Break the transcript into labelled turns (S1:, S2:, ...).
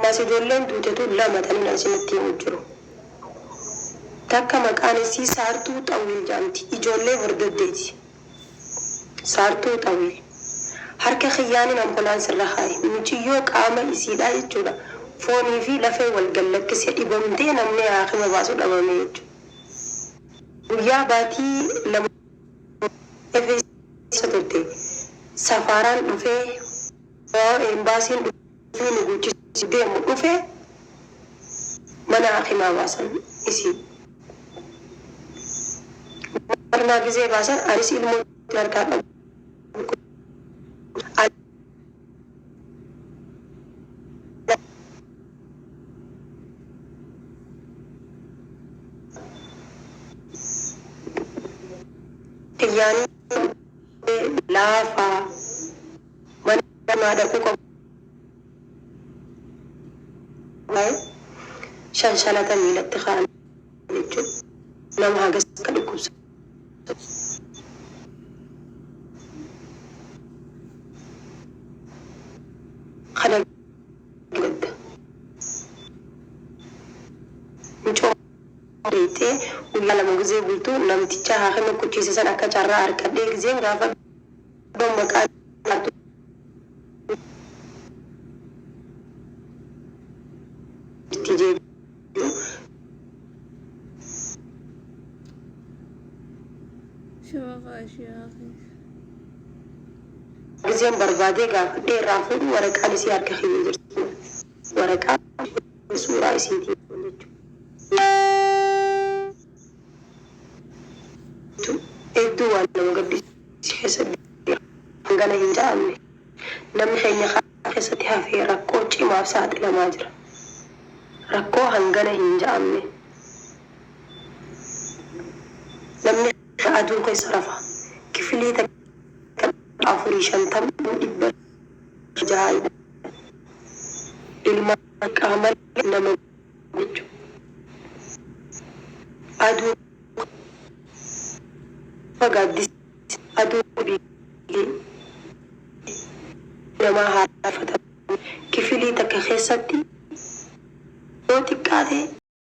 S1: ما سجولين دوتتو لما تنين أسمتي مجرو تاكا مكاني سي سارتو طويل جامتي إجولي ورددتي سارتو طويل harka khiyyaaniin ambulaansii irra haay muciyyoo qaama isiidhaa jechuudha foonii fi lafee wal gallakkisee dhibamtee namni haakima baasu dhabame jechuudha guyyaa baatii lama efeessa turte safaaraan dhufee embaasiin dhufee nu guchisi deemu dhufee mana haakimaa baasan isii barnaa gizee baasan anis ilmoo harkaa qabu yani lafa mana da kuka bai shanshalata milatti khan jechu nama hagas ka dukusa khana gidda Rete uyyala mugze bultu namticha haakima kuchise san akka carra arkadhe gizeen gaafa maqaa tije gizeen barbaade gaafa dheeraa fuudhu waraqaan isii harka khiyyee jirtu waraqaa suuraa isiitii Edduu waan nama gaddisiisu keessatti hangana hin ja'amne namni keenya keessatti hafee rakkoo cimaaf saaxilamaa jira rakkoo hangana hin ja'amne namni aduu keessa rafa kifilii takka 450 jaayiba ilma qaama nama jechuudha aduu Gadis aduu biilee nama haadha kifilii takka keessatti yoo xiqqaate